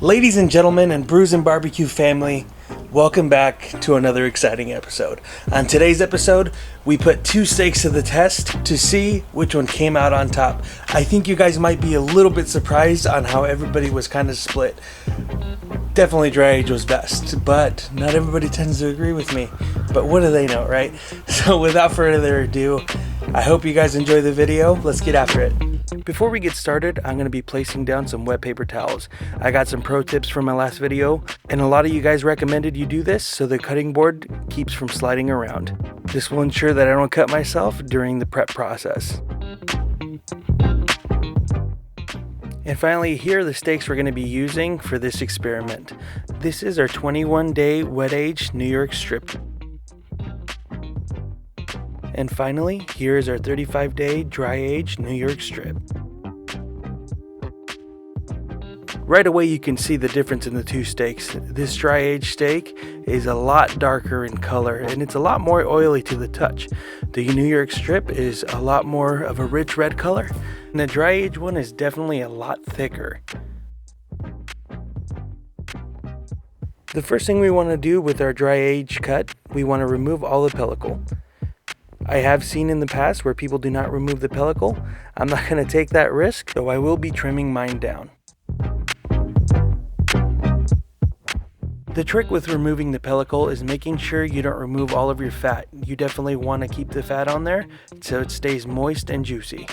Ladies and gentlemen and Brews and Barbecue family, welcome back to another exciting episode. On today's episode, we put two steaks to the test to see which one came out on top. I think you guys might be a little bit surprised on how everybody was kind of split. Definitely dry age was best, but not everybody tends to agree with me. But what do they know, right? So without further ado, I hope you guys enjoy the video. Let's get after it. Before we get started, I'm going to be placing down some wet paper towels. I got some pro tips from my last video, and a lot of you guys recommended you do this so the cutting board keeps from sliding around. This will ensure that I don't cut myself during the prep process. And finally, here are the steaks we're going to be using for this experiment. This is our 21-day wet age New York strip. And finally, here is our 35-day dry age New York strip. Right away you can see the difference in the two steaks. This dry age steak is a lot darker in color and it's a lot more oily to the touch. The New York strip is a lot more of a rich red color, and the dry age one is definitely a lot thicker. The first thing we want to do with our dry age cut, we want to remove all the pellicle. I have seen in the past where people do not remove the pellicle. I'm not going to take that risk, so I will be trimming mine down. The trick with removing the pellicle is making sure you don't remove all of your fat. You definitely want to keep the fat on there so it stays moist and juicy.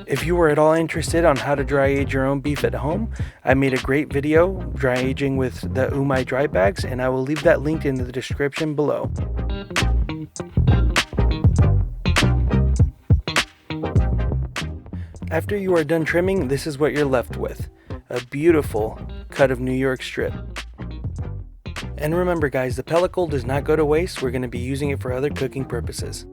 If you were at all interested on how to dry age your own beef at home, I made a great video dry aging with the Umai dry bags, and I will leave that linked in the description below. After you are done trimming, this is what you're left with. A beautiful cut of New York strip. And remember guys, the pellicle does not go to waste. We're going to be using it for other cooking purposes.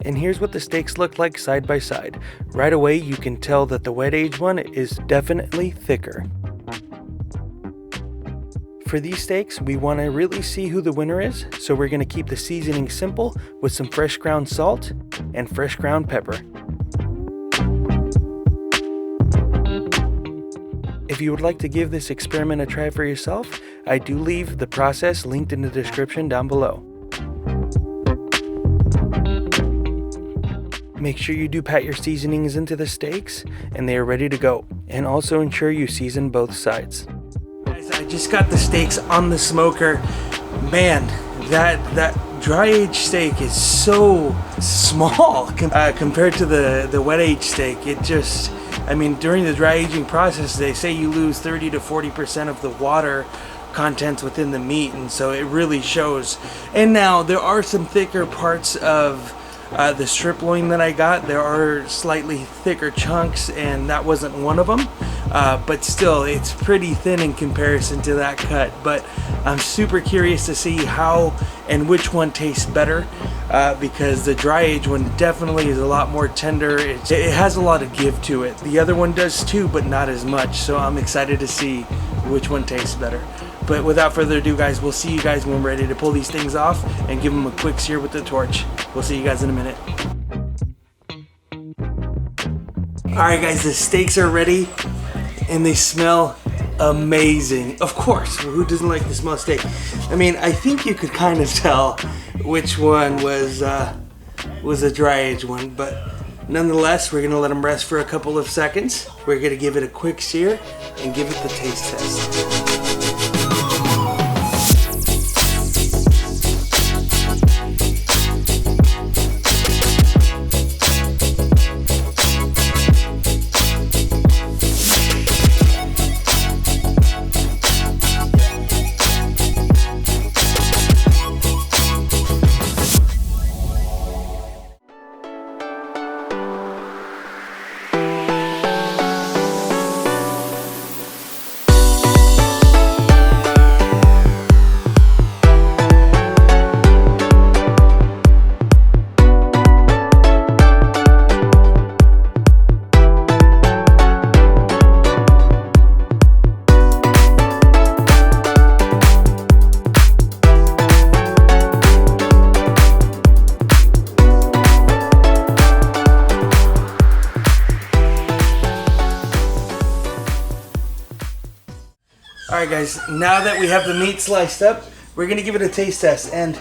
And here's what the steaks look like side by side. Right away you can tell that the wet age one is definitely thicker. For these steaks, we want to really see who the winner is, so we're going to keep the seasoning simple with some fresh ground salt and fresh ground pepper. If you would like to give this experiment a try for yourself, I do leave the process linked in the description down below. Make sure you do pat your seasonings into the steaks and they are ready to go. And also ensure you season both sides. Guys, I just got the steaks on the smoker. Man, that dry age steak is so small compared to the wet age steak. It just, I mean, during the dry aging process, they say you lose 30 to 40% of the water contents within the meat, and so it really shows. And now there are some thicker parts of the strip loin that I got. There are slightly thicker chunks, and that wasn't one of them, but still it's pretty thin in comparison to that cut. But I'm super curious to see how and which one tastes better, because the dry age one definitely is a lot more tender. It has a lot of give to it. The other one does too, but not as much, so I'm excited to see which one tastes better. But without further ado guys, we'll see you guys when we're ready to pull these things off and give them a quick sear with the torch. We'll see you guys in a minute. Alright guys, the steaks are ready and they smell amazing. Of course, who doesn't like the smell of steak? I mean, I think you could kind of tell which one was a dry age one, but nonetheless, we're gonna let them rest for a couple of seconds. We're gonna give it a quick sear and give it the taste test. Alright guys, now that we have the meat sliced up, we're gonna give it a taste test, and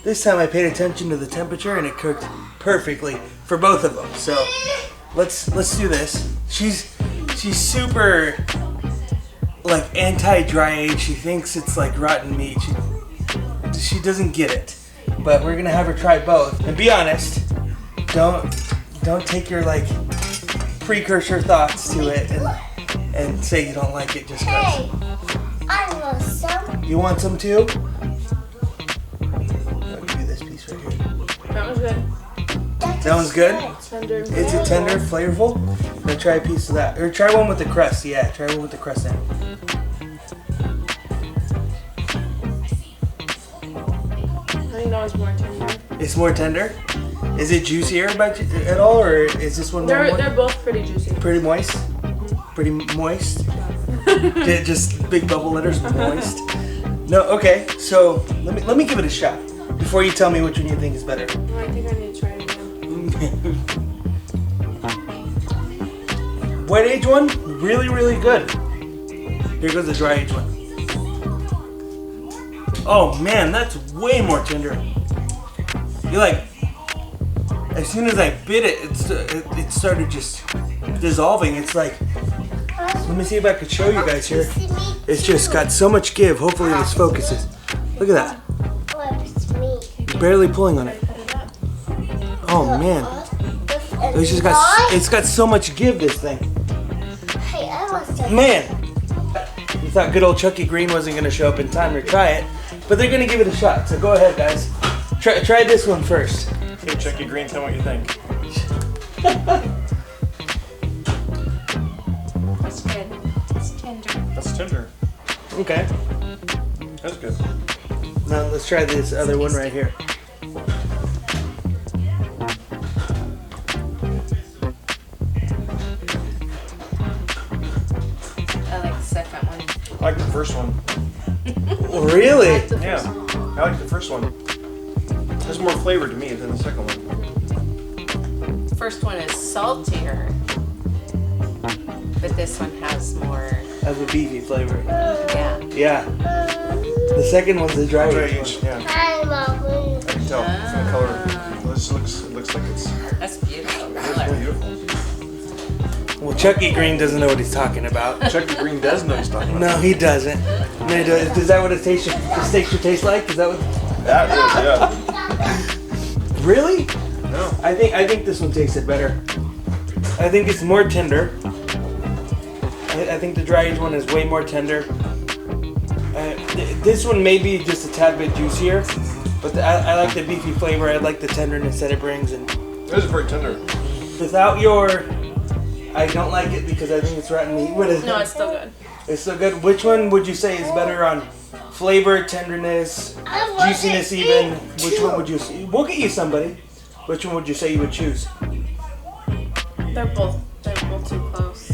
this time I paid attention to the temperature and it cooked perfectly for both of them. So let's do this. She's super like anti-dry age. She thinks it's like rotten meat. She doesn't get it. But we're gonna have her try both. And be honest, don't take your like precursor thoughts to it and say you don't like it just because. Hey, I want some. You want some too? I'll give you this piece right here. That was good. That one's good? Tender. Is it tender, flavorful? I'm gonna try a piece of that. Or try one with the crust. Yeah, try one with the crust in. I think that was more tender. It's more tender? Is it juicier at all, or is this one more moist? They're both pretty juicy. Pretty moist? Pretty moist? Just big bubble letters, moist? No, okay, so let me give it a shot before you tell me which one you think is better. Well, I think I need to try it again. Wet age one, really, really good. Here goes the dry age one. Oh man, that's way more tender. You like, as soon as I bit it, it started just dissolving. It's like, let me see if I could show you guys here. It's just got so much give. Hopefully this focuses. Look at that. You're barely pulling on it. Oh man. It's got so much give, this thing. Hey, I want some. Man. We thought good old Chucky Green wasn't gonna show up in time to try it, but they're gonna give it a shot. So go ahead, guys. Try this one first. Hey, Chucky Green, tell me what you think. That's good. It's tender. That's tender. Okay. That's good. Now let's try this other one right here. I like the second one. I like the first one. Really? Yeah, I like the first one. There's more flavor to me than the second one. The first one is saltier, but this one has more. Has a beefy flavor. Yeah. Yeah. The second one's the dry Dry age age, one. yeah. Hi, Mommy. I can tell from the color. This looks like it's That's beautiful. really beautiful. Well, Chucky Green doesn't know what he's talking about. Chucky Green does know he's talking about. No, he doesn't. No, is that what the steak should taste like? Is that what? That is, yeah. Really? No. I think this one tasted better. I think it's more tender. I think the dry age one is way more tender. This one may be just a tad bit juicier, but I like the beefy flavor. I like the tenderness that it brings. And It is very tender. without your, I don't like it because I think it's rotten meat. What is No, it? it's still good. It's so good. Which one would you say is better on flavor, tenderness, I want juiciness it even? too. Which one would you say? We'll get you somebody. Which one would you say you would choose? They're both too close.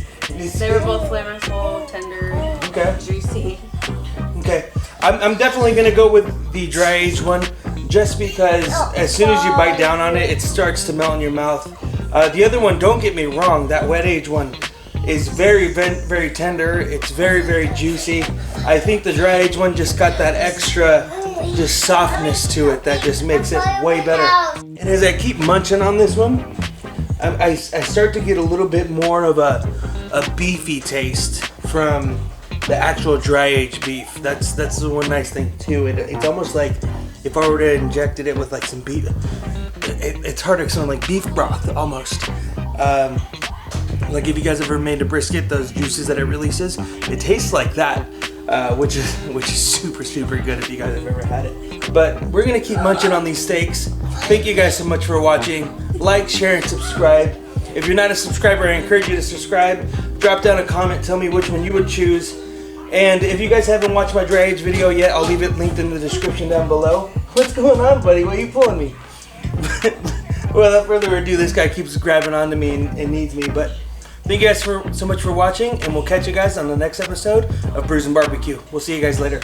They were both flavorful, tender, Okay. juicy. Okay. I'm definitely going to go with the dry age one just because as soon as you bite down on it, it starts to melt in your mouth. The other one, don't get me wrong, that wet age one is very, very tender. It's very, very juicy. I think the dry age one just got that extra just softness to it that just makes it way better. And as I keep munching on this one, I start to get a little bit more of a beefy taste from the actual dry aged beef. That's the one nice thing too. It's almost like if I were to injected it with like some beef, it's hard to explain, like beef broth almost. Like if you guys ever made a brisket, those juices that it releases, it tastes like that, which is super good if you guys have ever had it. But we're gonna keep munching on these steaks. Thank you guys so much for watching. Like, share, and subscribe. If you're not a subscriber, I encourage you to subscribe. Drop down a comment, tell me which one you would choose. And if you guys haven't watched my dry age video yet, I'll leave it linked in the description down below. What's going on, buddy? Why are you pulling me? Without further ado, this guy keeps grabbing onto me and needs me. But thank you guys so much for watching, and we'll catch you guys on the next episode of Brews and BBQ. We'll see you guys later.